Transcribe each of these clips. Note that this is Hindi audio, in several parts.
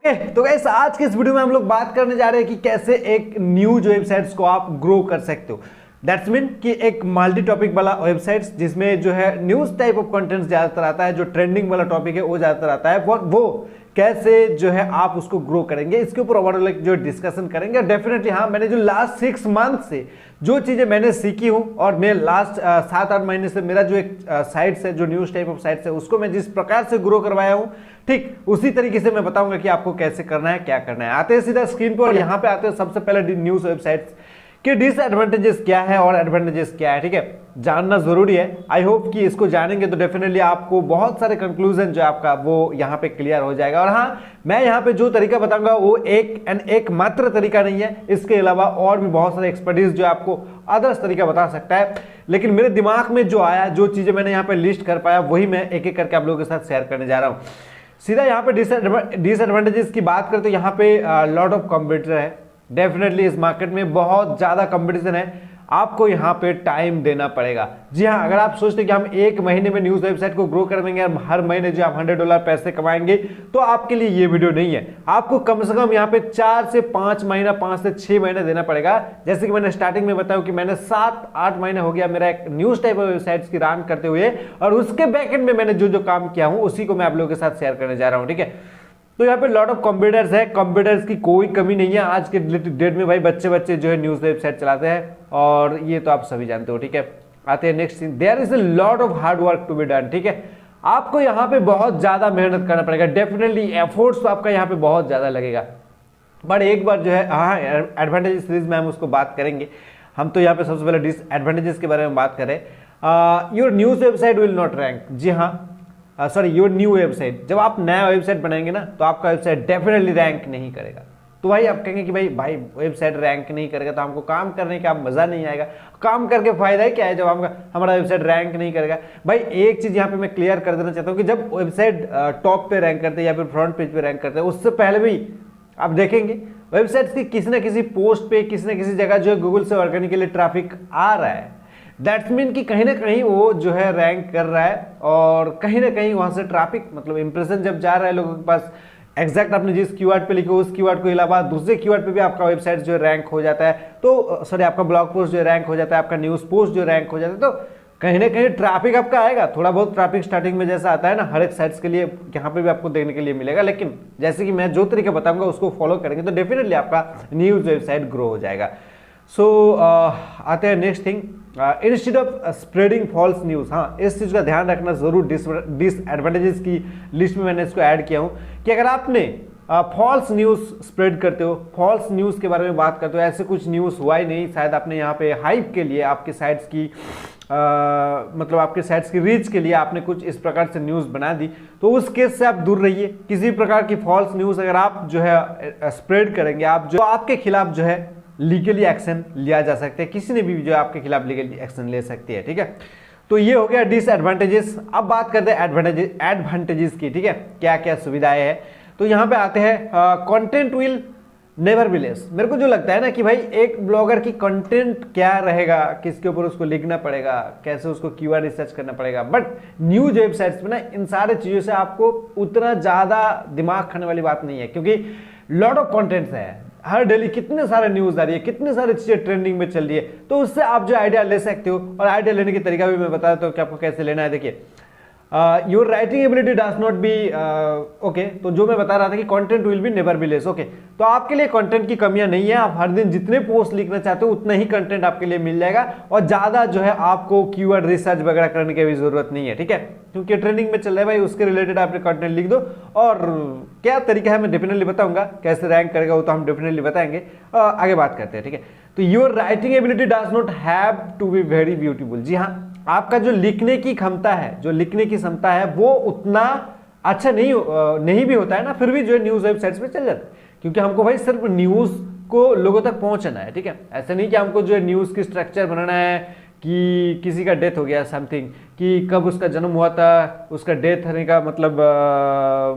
तो गाइस आज के इस वीडियो में हम लोग बात करने जा रहे हैं कि कैसे एक न्यूज वेबसाइट्स को आप ग्रो कर सकते हो। दैट्स मीन कि एक मल्टी टॉपिक वाला वेबसाइट्स जिसमें जो है न्यूज टाइप ऑफ कंटेंट ज्यादातर आता है, जो ट्रेंडिंग वाला टॉपिक है वो ज्यादातर आता है, वो कैसे जो है आप उसको ग्रो करेंगे, इसके ऊपर ओवरऑल जो डिस्कशन करेंगे। डेफिनेटली हाँ, मैंने जो लास्ट 6 मंथ से जो चीजें मैंने सीखी हूं और मैं लास्ट 7-8 महीने से मेरा जो एक साइट्स है, जो न्यूज टाइप ऑफ साइट्स है, उसको मैं जिस प्रकार से ग्रो करवाया हूं, ठीक उसी तरीके से मैं बताऊंगा कि आपको कैसे करना है, क्या करना है। आते हैं सीधा स्क्रीन पर और यहाँ पे आते हैं सबसे पहले न्यूज वेबसाइट्स कि डिसएडवांटेजेस क्या है और एडवांटेजेस क्या है। ठीक है, जानना जरूरी है। आई होप कि इसको जानेंगे तो डेफिनेटली आपको बहुत सारे कंक्लूजन जो आपका वो यहाँ पे क्लियर हो जाएगा। और हाँ, मैं यहाँ पे जो तरीका बताऊंगा वो एक मात्र तरीका नहीं है, इसके अलावा और भी बहुत सारे एक्सपर्टीज जो आपको अदर्स तरीका बता सकता है। लेकिन मेरे दिमाग में जो आया, जो चीजें मैंने यहाँ पे लिस्ट कर पाया, वही मैं एक एक करके आप लोगों के साथ शेयर करने जा रहा हूँ। सीधा यहाँ पे डिसएडवांटेजेस की बात करें तो यहाँ पे लॉट ऑफ कॉम्पिटिटर है। डेफिनेटली इस मार्केट में बहुत ज्यादा कंपटीशन है, आपको यहाँ पे टाइम देना पड़ेगा। जी हाँ, अगर आप सोचते हैं कि हम एक महीने में न्यूज वेबसाइट को ग्रो कर देंगे, हर महीने जो आप $100 पैसे कमाएंगे, तो आपके लिए ये वीडियो नहीं है। आपको कम से कम यहाँ पे 4 से 5 महीना, 5 से 6 महीने देना पड़ेगा। जैसे कि मैंने स्टार्टिंग में बताया कि मैंने 7-8 महीने हो गया मेरा एक न्यूज टाइप वेबसाइट्स की रन करते हुए, और उसके बैकएंड में मैंने जो जो काम किया हूं उसी को मैं आप लोगों के साथ शेयर करने जा रहा हूं। ठीक है, तो यहाँ पे लॉट ऑफ कंप्यूटर्स है, कंप्यूटर्स की कोई कमी नहीं है। आज के डेट में भाई बच्चे जो है न्यूज वेबसाइट चलाते हैं, और ये तो आप सभी जानते हो। ठीक है, आते हैं next thing, there is a lot of hard work to be done. ठीक है, आपको यहाँ पे बहुत ज्यादा मेहनत करना पड़ेगा। डेफिनेटली एफर्ट्स तो आपका यहाँ पे बहुत ज्यादा लगेगा, बट एक बार जो है हाँ, एडवांटेज सीरीज में हम उसको बात करेंगे। हम तो यहाँ पे सबसे पहले डिसएडवांटेजेस के बारे में बात करें। Your news website will not rank. जी हाँ, सॉरी, योर न्यू वेबसाइट, जब आप नया वेबसाइट बनाएंगे ना, तो आपका वेबसाइट डेफिनेटली रैंक नहीं करेगा। तो भाई आप कहेंगे कि भाई वेबसाइट रैंक नहीं करेगा तो हमको काम करने का मजा नहीं आएगा। काम करके फायदा ही क्या है जब हमारा वेबसाइट रैंक नहीं करेगा। भाई एक चीज यहाँ पे मैं क्लियर कर देना चाहता हूँ कि जब वेबसाइट टॉप पे रैंक करते हैं या फिर फ्रंट पेज पे रैंक करते हैं, उससे पहले भी आप देखेंगे वेबसाइट की किसी न किसी पोस्ट पे, किसी न किसी जगह जो है गूगल से ऑर्गेनिक के लिए ट्रैफिक आ रहा है। दैट्स मीन कि कहीं ना कहीं वो जो है रैंक कर रहा है, और कहीं ना कहीं वहां से ट्रैफिक मतलब इंप्रेशन जब जा रहा है लोगों के पास, एग्जैक्ट आपने जिस कीवर्ड पे लिखे उस कीवर्ड को अलावा दूसरे कीवर्ड पे भी आपका वेबसाइट जो है रैंक हो जाता है। तो सॉरी, आपका ब्लॉग पोस्ट जो है रैंक हो जाता है, आपका न्यूज पोस्ट जो रैंक हो जाता है, तो कहीं ना कहीं ट्रैफिक आपका आएगा। थोड़ा बहुत ट्रैफिक स्टार्टिंग में जैसा आता है ना हर एक साइट्स के लिए, यहाँ पे भी आपको देखने के लिए मिलेगा। लेकिन जैसे कि मैं जो तरीका बताऊंगा उसको फॉलो करेंगे तो डेफिनेटली आपका न्यूज वेबसाइट ग्रो हो जाएगा। सो आते हैं next thing, instead of spreading false news. हाँ, इस चीज का ध्यान रखना जरूर। डिसएडवांटेजेस की लिस्ट में मैंने इसको ऐड किया हूं कि अगर आपने फॉल्स न्यूज स्प्रेड करते हो, फॉल्स न्यूज के बारे में बात करते हो, ऐसे कुछ न्यूज हुआ ही नहीं, शायद आपने यहाँ पे हाइप के लिए आपके साइट्स की मतलब आपके साइट्स की रीच के लिए आपने कुछ इस प्रकार से न्यूज बना दी, तो उस केस से आप दूर रहिए। किसी प्रकार की फॉल्स न्यूज अगर आप जो है स्प्रेड करेंगे, आप जो आपके खिलाफ जो है लीगली एक्शन लिया जा सकता है, किसी ने भी जो आपके खिलाफ लीगली एक्शन ले सकती है। ठीक है, तो ये हो गया डिसएडवांटेजेस। अब बात करते हैं एडवांटेजेस की। ठीक है, क्या क्या सुविधाएं हैं, तो यहाँ पे आते हैं content will never be less. मेरे को जो लगता है ना कि भाई एक ब्लॉगर की कंटेंट क्या रहेगा, किसके ऊपर उसको लिखना पड़ेगा, कैसे उसको कीवर्ड रिसर्च करना पड़ेगा, बट न्यूज वेबसाइट्स में ना इन सारे चीजों से आपको उतना ज्यादा दिमाग खाने वाली बात नहीं है, क्योंकि लॉट ऑफ कंटेंट्स है। हर डेली कितने सारे न्यूज आ रही है, कितने सारी चीजें ट्रेंडिंग में चल रही है, तो उससे आप जो आइडिया ले सकते हो। और आइडिया लेने की तरीका भी मैं बता देता हूँ कि आपको कैसे लेना है। देखिए, your writing ability does not be okay, तो जो मैं बता रहा था कि content will be never be less. Okay, तो आपके लिए कंटेंट की कमियां नहीं है। आप हर दिन जितने पोस्ट लिखना चाहते हो उतना ही कंटेंट आपके लिए मिल जाएगा, और ज्यादा जो है आपको कीवर्ड रिसर्च वगैरह करने की भी जरूरत नहीं है। ठीक है, क्योंकि ट्रेंडिंग में चल रहा है भाई, उसके रिलेटेड आपने कंटेंट लिख दो। और क्या तरीका है मैं डेफिनेटली बताऊंगा, कैसे रैंक करेगा वो तो हम डेफिनेटली बताएंगे। आगे बात करते हैं। ठीक है, तो your writing ability does not have to be very beautiful. जी हाँ, आपका जो लिखने की क्षमता है, जो लिखने की क्षमता है वो उतना अच्छा नहीं भी होता है ना, फिर भी जो है न्यूज वेबसाइट्स पे चल जाता है, क्योंकि हमको भाई सिर्फ न्यूज को लोगों तक पहुंचना है। ठीक है, ऐसा नहीं कि हमको जो है न्यूज की स्ट्रक्चर बनाना है कि किसी का डेथ हो गया समथिंग, कि कब उसका जन्म हुआ था, उसका डेथ होने का मतलब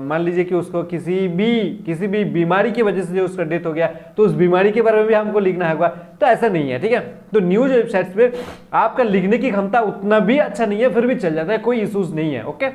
मान लीजिए कि उसको किसी भी बीमारी की वजह से जो उसका डेथ हो गया, तो उस बीमारी के बारे में भी हमको लिखना होगा। तो ऐसा नहीं है। ठीक है, तो न्यूज वेबसाइट्स पे आपका लिखने की क्षमता उतना भी अच्छा नहीं है, फिर भी चल जाता है, कोई इशूज नहीं है। ओके,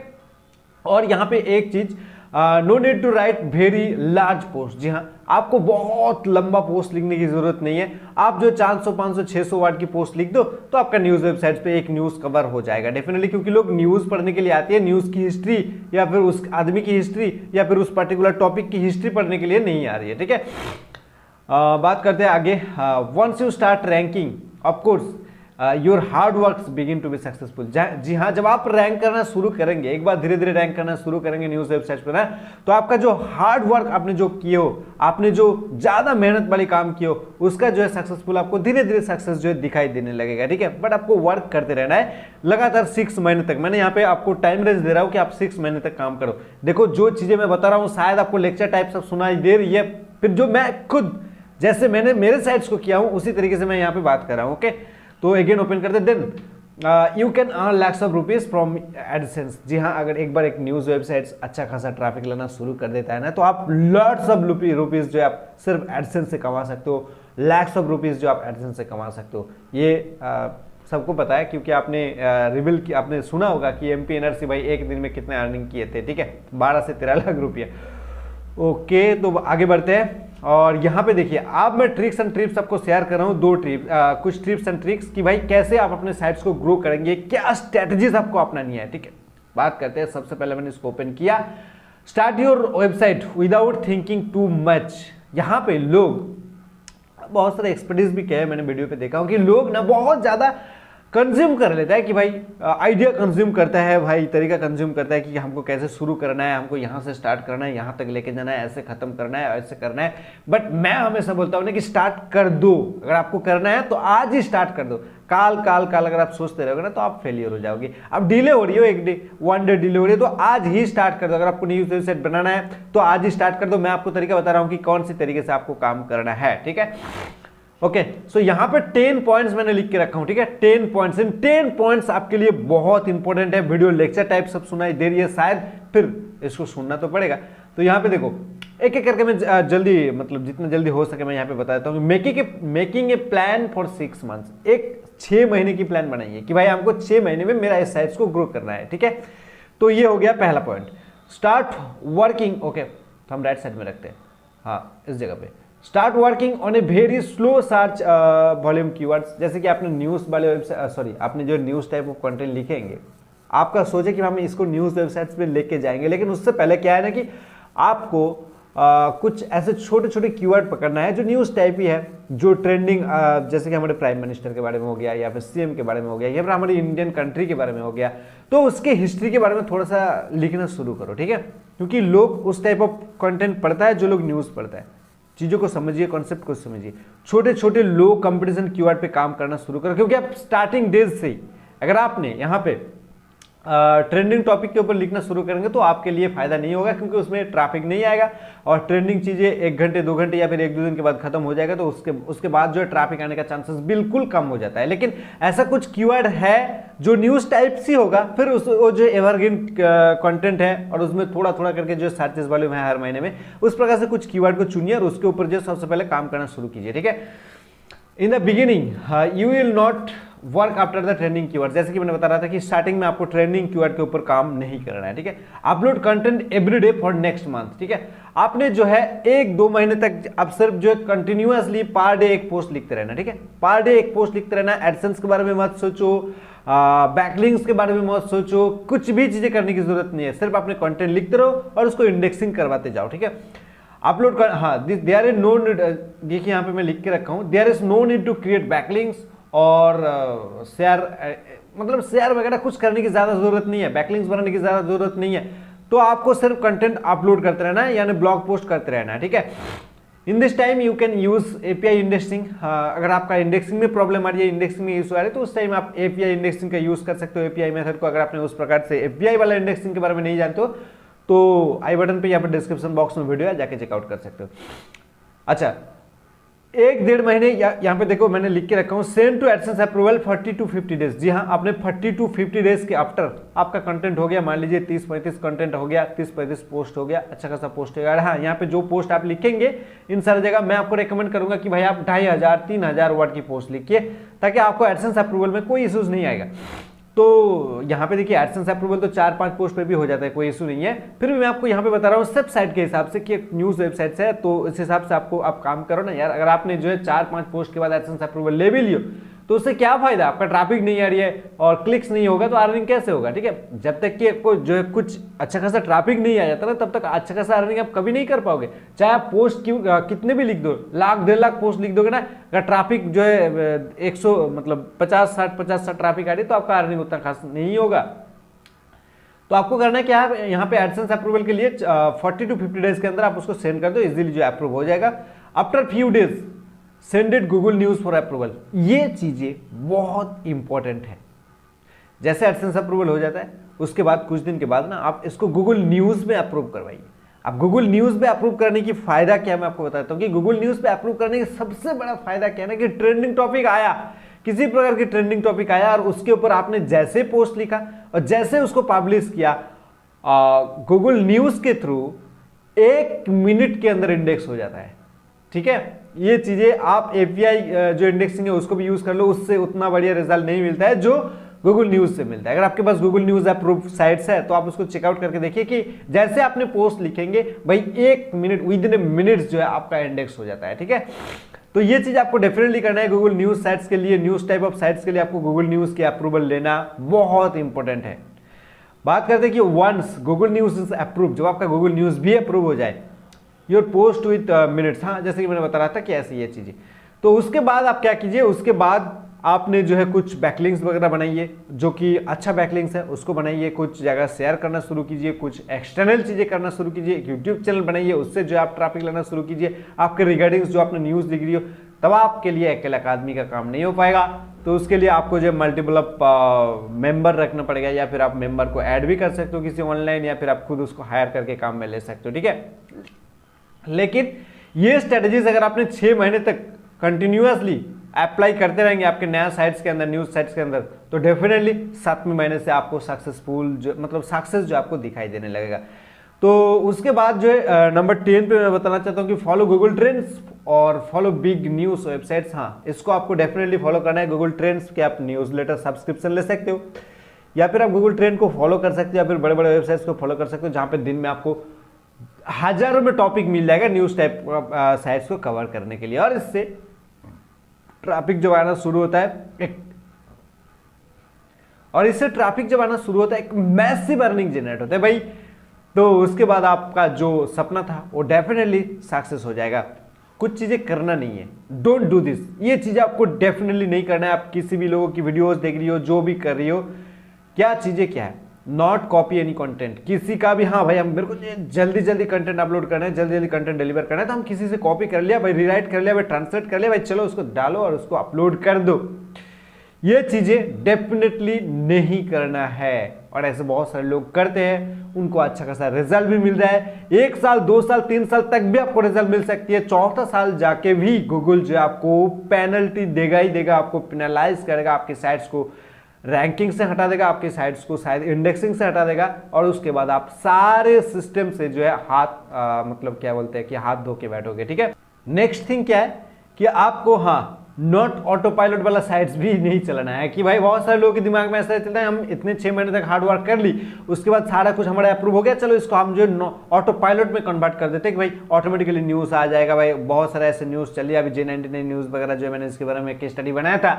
और यहाँ पे एक चीज no need to write very large post. जी हाँ, आपको बहुत लंबा पोस्ट लिखने की जरूरत नहीं है। आप जो 400 500 600 वर्ड की पोस्ट लिख दो तो आपका न्यूज वेबसाइट पे एक न्यूज कवर हो जाएगा डेफिनेटली, क्योंकि लोग न्यूज पढ़ने के लिए आते हैं, न्यूज की हिस्ट्री या फिर उस आदमी की हिस्ट्री या फिर उस पर्टिकुलर टॉपिक की हिस्ट्री पढ़ने के लिए नहीं आ रही है। ठीक है, बात करते हैं आगे। Once you start ranking of course your hard work begin to be successful. जी हाँ, जब आप रैंक करना शुरू करेंगे, एक बार धीरे धीरे रैंक करना शुरू करेंगे न्यूज वेबसाइट पर ना, तो आपका जो हार्ड वर्क आपने जो किए हो, आपने जो ज्यादा मेहनत वाली काम किए हो, उसका जो है सक्सेसफुल आपको धीरे धीरे सक्सेस जो है दिखाई देने लगेगा। ठीक है, बट आपको वर्क करते रहना है लगातार 6 महीने तक। मैंने यहाँ पे आपको टाइम रेंज दे रहा हूँ कि आप 6 महीने तक काम करो। देखो, जो चीजें मैं बता रहा हूँ शायद आपको लेक्चर टाइप सब सुनाई दे रही है, फिर जो मैं खुद जैसे मैंने मेरे साइट्स को किया हूँ उसी तरीके से मैं यहाँ पे बात कर रहा हूँ। ओके, तो अगेन ओपन करते, then you can earn lakhs of rupees from AdSense. जी हाँ, अगर एक बार एक न्यूज वेबसाइट अच्छा खासा ट्रैफिक लेना शुरू कर देता है ना, तो आप लॉट्स ऑफ रुपीज जो आप सिर्फ एडसेंस से कमा सकते हो, लैक्स ऑफ रुपीज जो आप एडसेंस से कमा सकते हो। ये सबको पता है, क्योंकि आपने रिवील की, आपने सुना होगा कि एमपी एनआरसी भाई एक दिन में कितने अर्निंग किए थे। ठीक है, 12 से 13 लाख रुपया। ओके, तो आगे बढ़ते हैं और यहाँ पे देखिए, आप मैं ट्रिक्स एंड ट्रिप्स आपको शेयर कर रहा हूँ, कुछ ट्रिप्स एंड ट्रिक्स कि भाई कैसे आप अपने साइट्स को ग्रो करेंगे, क्या स्ट्रेटजीज आपको अपनानी है। ठीक है, बात करते हैं। सबसे पहले मैंने इसको ओपन किया, start your website without thinking too much. यहाँ पे लोग बहुत सारे एक्सपर्टीज भी कहे, मैंने वीडियो पे देखा हूँ कि लोग ना बहुत ज्यादा कंज्यूम कर लेता है कि भाई आइडिया कंज्यूम करता है, भाई तरीका कंज्यूम करता है कि हमको कैसे शुरू करना है, हमको यहाँ से स्टार्ट करना है, यहाँ तक लेके जाना है, ऐसे खत्म करना है, ऐसे करना है। बट मैं हमेशा बोलता हूँ ना कि स्टार्ट कर दो। अगर आपको करना है तो आज ही स्टार्ट कर दो। काल अगर आप सोचते रहोगे ना तो आप फेलियर हो जाओगे। अब डिले हो रही हो, एक डे 1 डे डिले हो रही है, तो आज ही स्टार्ट कर दो। अगर आपको न्यूज वेबसाइट बनाना है तो आज ही स्टार्ट कर दो। मैं आपको तरीका बता रहा हूँ कि कौन सी तरीके से आपको काम करना है। ठीक है, ओके, सो यहाँ पे 10 पॉइंट्स मैंने लिख के रखा हूं। ठीक है, 10 पॉइंट्स, इन 10 पॉइंट्स आपके लिए बहुत इंपॉर्टेंट है। वीडियो लेक्चर टाइप सब सुनाई दे रही है शायद, फिर इसको सुनना तो पड़ेगा। तो यहाँ पे देखो, एक एक करके मैं जल्दी, मतलब जितना जल्दी हो सके मैं यहाँ पे बता देता हूँ। Making a plan for 6 months. एक 6 महीने की प्लान बनाइए कि भाई हमको 6 महीने में मेरा इस साइट्स को ग्रो करना है। ठीक है, तो ये हो गया पहला पॉइंट। स्टार्ट वर्किंग, ओके, तो हम राइट साइड में रखते हैं, हाँ इस जगह पे। Start working on a very slow search volume keywords. जैसे कि आपने न्यूज वाले वेबसाइट, आपने जो न्यूज टाइप ऑफ कंटेंट लिखेंगे, आपका सोचे कि हम इसको न्यूज वेबसाइट्स पे लेके जाएंगे, लेकिन उससे पहले क्या है ना कि आपको कुछ ऐसे छोटे छोटे कीवर्ड पकड़ना है जो न्यूज टाइप ही है, जो ट्रेंडिंग, जैसे कि हमारे प्राइम मिनिस्टर के बारे में हो गया, या फिर सीएम के बारे में हो गया, या फिर हमारी इंडियन कंट्री के बारे में हो गया। तो उसके हिस्ट्री के बारे में थोड़ा सा लिखना शुरू करो। ठीक है, क्योंकि लोग उस टाइप ऑफ कंटेंट पढ़ता है जो लोग न्यूज पढ़ता है। चीजों को समझिए, कॉन्सेप्ट को समझिए, छोटे छोटे लो कंपटीशन कीवर्ड पे काम करना शुरू करो। क्योंकि आप स्टार्टिंग डेज से ही अगर आपने यहाँ पे ट्रेंडिंग टॉपिक के ऊपर लिखना शुरू करेंगे तो आपके लिए फायदा नहीं होगा, क्योंकि उसमें ट्रैफिक नहीं आएगा और ट्रेंडिंग चीजें 1 घंटे 2 घंटे या फिर 1-2 दिन के बाद खत्म हो जाएगा। तो उसके बाद जो है ट्रैफिक आने का चांसेस बिल्कुल कम हो जाता है। लेकिन ऐसा कुछ कीवर्ड है जो न्यूज टाइप सी होगा, फिर वो जो एवरग्रीन कंटेंट है और उसमें थोड़ा थोड़ा करके जो सर्चेस वॉल्यूम है हर महीने में, उस प्रकार से कुछ कीवर्ड को चुनिए और उसके ऊपर जो सबसे पहले काम करना शुरू कीजिए। ठीक है, in the beginning you will not work after the trending keyword. जैसे कि मैंने बता रहा था कि स्टार्टिंग में आपको ट्रेंडिंग कीवर्ड के ऊपर काम नहीं करना है। ठीक है, upload content every day for next month. ठीक है, आपने जो है 1-2 महीने तक आप सिर्फ जो है कंटिन्यूअसली पर डे एक पोस्ट लिखते रहना। ठीक है, पर डे एक पोस्ट लिखते रहना। एडसेंस के बारे में मत सोचो, बैकलिंक्स के बारे में मत सोचो, कुछ भी चीजें करने की जरूरत नहीं है। सिर्फ अपने कंटेंट लिखते रहो और उसको इंडेक्सिंग करवाते जाओ। ठीक है, अपलोड कर, हाँ, देयर इज नो नीड, देखिए यहाँ पे मैं लिख के रखा हूँ, there is no need to create backlinks और शेयर, मतलब शेयर वगैरह कुछ करने की ज्यादा जरूरत नहीं है, बैकलिंक्स बनाने की ज्यादा जरूरत नहीं है। तो आपको सिर्फ कंटेंट अपलोड करते रहना है, यानी ब्लॉग पोस्ट करते रहना है। ठीक है, in this time you can use API indexing. अगर आपका इंडेक्सिंग में प्रॉब्लम आ रही है, इंडेक्सिंग में इशू आ रही है, तो उस टाइम आप एपीआई इंडेक्सिंग का यूज कर सकते हो, एपीआई मेथड को। अगर आपने उस प्रकार से एपीआई वाला इंडेक्सिंग के बारे में नहीं जानते हो तो आई बटन पे यहाँ पर डिस्क्रिप्शन बॉक्स में वीडियो है, जाके चेकआउट कर सकते हो। अच्छा, 1-1.5 महीने यहाँ पे देखो मैंने लिख के रखा हूँ, send to AdSense approval 40 to 50 days. जी हाँ, आपने 40 to 50 डेज के आफ्टर आपका कंटेंट हो गया, मान लीजिए 30-35 कंटेंट हो गया, 30-35 पोस्ट हो गया, अच्छा खासा पोस्ट होगा। हाँ, यहाँ पे जो पोस्ट आप लिखेंगे इन सारी जगह मैं आपको रेकमेंड करूंगा कि भाई आप 2500-3000 वर्ड की पोस्ट लिखिए, ताकि आपको एडसेंस अप्रूवल में कोई इश्यूज नहीं आएगा। तो यहाँ पे देखिए एडसेंस अप्रूवल तो 4-5 पोस्ट पे भी हो जाता है, कोई इशू नहीं है। फिर भी मैं आपको यहाँ पे बता रहा हूँ सब साइट के हिसाब से कि एक न्यूज़ वेबसाइट है, तो इस हिसाब से आपको आप काम करो ना यार। अगर आपने जो है 4-5 पोस्ट के बाद एडसेंस अप्रूवल ले भी लियो तो उससे क्या फायदा, आपका ट्रैफिक नहीं आ रही है और क्लिक्स नहीं होगा तो अर्निंग कैसे होगा, ठीक है। जब तक कि आपको जो है कुछ अच्छा खासा ट्रैफिक नहीं आ जाता ना, तब तक अच्छा खासा अर्निंग आप कभी नहीं कर पाओगे। चाहे आप पोस्ट कितने भी लिख दो, 1,00,000-1.5 लाख पोस्ट लिख दोगे ना, अगर ट्रैफिक जो है 100 मतलब 50-60 ट्रैफिक आ रही है तो आपका अर्निंग उतना खास नहीं होगा। तो आपको करना है क्या है, यहाँ पे एडसेंस अप्रूवल के लिए 40 to 50 डेज के अंदर आप उसको सेंड कर दो, इजीली जो अप्रूव हो जाएगा। After few days send it Google news for approval. ये चीजें बहुत इंपॉर्टेंट है। जैसे एडसेंस अप्रूवल हो जाता है उसके बाद कुछ दिन के बाद ना आप इसको गूगल न्यूज में अप्रूव करवाइए। अब गूगल न्यूज पे अप्रूव करने की फायदा क्या है मैं आपको बताता हूँ कि गूगल न्यूज पे अप्रूव करने का सबसे बड़ा फायदा क्या है ना कि ट्रेंडिंग टॉपिक आया, किसी प्रकार की ट्रेंडिंग टॉपिक आया और उसके ऊपर आपने जैसे पोस्ट लिखा और जैसे उसको पब्लिश किया गूगल न्यूज के थ्रू 1 मिनट के अंदर इंडेक्स हो जाता है, ठीक है। ये चीजें आप एपीआई जो इंडेक्सिंग है उसको भी यूज कर लो, उससे उतना बढ़िया रिजल्ट नहीं मिलता है जो गूगल न्यूज से मिलता है। अगर आपके पास गूगल न्यूज अप्रूव साइट्स है तो आप उसको चेकआउट करके देखिए कि जैसे आपने पोस्ट लिखेंगे भाई 1 मिनट विद इन मिनट्स जो है आपका इंडेक्स हो जाता है, ठीक है। तो ये चीज आपको डेफिनेटली करना है। गूगल न्यूज साइट्स के लिए, न्यूज टाइप ऑफ साइट्स के लिए आपको गूगल न्यूज की अप्रूवल लेना बहुत इंपॉर्टेंट है। बात करते हैं कि once Google news is approve, जब आपका गूगल न्यूज भी अप्रूव हो जाए, योर पोस्ट विथ मिनट्स, हाँ जैसे कि मैंने बता रहा था कि ऐसी ये चीजें, तो उसके बाद आप क्या कीजिए, उसके बाद आपने जो है कुछ बैकलिंक्स वगैरह बनाइए, जो कि अच्छा बैकलिंक्स है उसको बनाइए, कुछ जगह शेयर करना शुरू कीजिए, कुछ एक्सटर्नल चीजें करना शुरू कीजिए, एक यूट्यूब चैनल बनाइए, उससे जो आप ट्रैफिक लेना शुरू कीजिए आपके रिगार्डिंग्स जो आपने न्यूज लिख रही हो। तब आपके लिए अकेला आदमी का काम नहीं हो पाएगा, तो उसके लिए आपको जो मल्टीपल मेंबर रखना पड़ेगा, या फिर आप मेंबर को ऐड भी कर सकते हो किसी ऑनलाइन, या फिर आप खुद उसको हायर करके काम में ले सकते हो, ठीक है। लेकिन ये स्ट्रेटजीज अगर आपने 6 महीने तक कंटिन्यूअसली अप्लाई करते रहेंगे आपके नया साइट्स के अंदर, न्यूज साइट्स के अंदर, तो डेफिनेटली 7वें महीने से आपको सक्सेसफुल जो मतलब सक्सेस जो आपको दिखाई देने लगेगा। तो उसके बाद जो है नंबर 10 पे मैं बताना चाहता हूँ कि फॉलो गूगल ट्रेंड्स और फॉलो बिग न्यूज वेबसाइट्स। हाँ, इसको आपको डेफिनेटली फॉलो करना है। गूगल ट्रेंड्स के आप न्यूज़लेटर सब्सक्रिप्शन ले सकते हो, या फिर आप गूगल ट्रेंड को फॉलो कर सकते हो, या फिर बड़े बड़े वेबसाइट्स को फॉलो कर सकते हो, जहाँ पे दिन में आपको हजारों में टॉपिक मिल जाएगा न्यूज टाइप साइट्स को कवर करने के लिए। और इससे ट्रैफिक जब आना शुरू होता है एक मैसिव अर्निंग जनरेट होता है भाई, तो उसके बाद आपका जो सपना था वो डेफिनेटली सक्सेस हो जाएगा। कुछ चीजें करना नहीं है, डोंट डू दिस, ये चीजें आपको डेफिनेटली नहीं करना है। आप किसी भी लोगों की वीडियोस देख रही हो, जो भी कर रही हो, क्या चीजें क्या है, नॉट कॉपी एनी कंटेंट किसी का भी। हाँ भाई, हम मेरे को जल्दी जल्दी कंटेंट अपलोड करना है, जल्दी जल्दी कंटेंट डिलीवर करना है, तो हम किसी से कॉपी कर लिया भाई, रीराइट कर लिया भाई, ट्रांसलेट कर लिया भाई, चलो उसको डालो और उसको अपलोड कर दो। ये चीजें डेफिनेटली नहीं करना है, और ऐसे बहुत सारे लोग करते हैं, उनको अच्छा खासा रिजल्ट भी मिल रहा है। 1 साल 2 साल 3 साल तक भी आपको रिजल्ट मिल सकती है, 4था साल जाके भी गूगल जो आपको पेनल्टी देगा ही देगा, आपको पेनलाइज करेगा, आपकी साइट्स को रैंकिंग से हटा देगा, आपकी साइट्स को शायद इंडेक्सिंग से हटा देगा, और उसके बाद आप सारे सिस्टम से जो है हाथ मतलब क्या बोलते हैं कि हाथ धो के बैठोगे, ठीक है। नेक्स्ट थिंग क्या है कि आपको हाँ नॉट ऑटो पायलट वाला साइट्स भी नहीं चलाना है कि भाई बहुत सारे लोगों के दिमाग में ऐसा चलता है, हम इतने 6 महीने तक हार्ड वर्क कर ली, उसके बाद सारा कुछ हमारा अप्रूव हो गया, चलो इसको हम जो ऑटो पायलट में कन्वर्ट कर देते हैं कि भाई ऑटोमेटिकली न्यूज आ जाएगा। भाई बहुत सारे ऐसे न्यूज चलिए, अभी J99 न्यूज वगैरह जो मैंने इसके बारे में एक स्टडी बनाया था,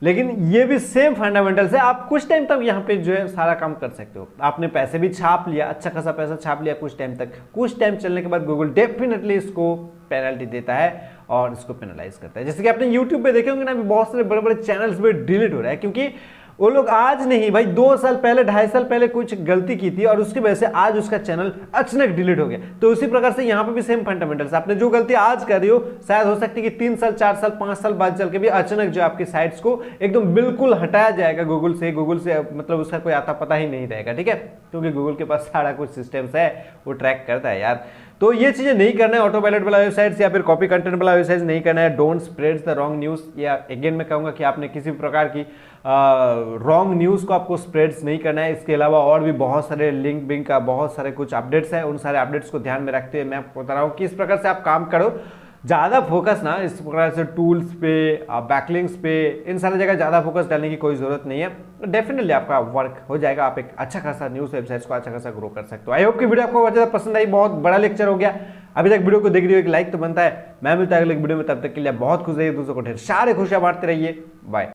लेकिन ये भी सेम फंडामेंटल से आप कुछ टाइम तक यहाँ पे जो है सारा काम कर सकते हो। आपने पैसे भी छाप लिया, अच्छा खासा पैसा छाप लिया कुछ टाइम तक, कुछ टाइम चलने के बाद गूगल डेफिनेटली इसको पेनल्टी देता है और इसको पेनलाइज करता है। जैसे कि आपने यूट्यूब पे देखे होंगे ना, बहुत सारे बड़े बड़े चैनल्स पे डिलीट हो रहा है, क्योंकि वो लोग आज नहीं भाई 2 साल पहले 2.5 साल पहले कुछ गलती की थी और उसकी वजह से आज उसका चैनल अचानक डिलीट हो गया। तो उसी प्रकार से यहाँ पे भी सेम फंडामेंटल्स, आपने जो गलती आज कर रही हो शायद हो सकती है कि 3 साल 4 साल 5 साल बाद चल के भी अचानक जो आपकी साइट्स को एकदम बिल्कुल हटाया जाएगा गूगल से मतलब उसका कोई आता पता ही नहीं रहेगा, ठीक है, क्योंकि गूगल के पास सारा कुछ सिस्टम्स है, वो ट्रैक करता है यार। तो ये चीजें नहीं करना है, ऑटो पायलट वाला वेबसाइट्स या फिर कॉपी कंटेंट वाला वेबसाइट नहीं करना है। Don't spread the wrong news, या अगेन मैं कहूंगा कि आपने किसी प्रकार की रॉन्ग न्यूज को आपको स्प्रेड्स नहीं करना है। इसके अलावा और भी बहुत सारे लिंक का बहुत सारे कुछ अपडेट्स हैं, उन सारे अपडेट्स को ध्यान में रखते हुए मैं आपको बता रहा हूँ कि इस प्रकार से आप काम करो ज़्यादा फोकस ना इस प्रकार से टूल्स पे, बैकलिंक्स पे, इन सारी जगह ज़्यादा फोकस डालने की कोई ज़रूरत नहीं है। डेफिनेटली आपका वर्क हो जाएगा, आप एक अच्छा खासा न्यूज़ वेबसाइट्स को अच्छा खासा ग्रो कर सकते हो। आई होप कि वीडियो आपको बहुत ज़्यादा पसंद आई, बहुत बड़ा लेक्चर हो गया। अभी तक वीडियो को देख रही हो एक लाइक तो बनता है। मैं मिलता है अगले वीडियो में, तब तक के लिए बहुत खुश रहिए, दूसरों को ढेर सारे खुशियां बांटते रहिए। बाय।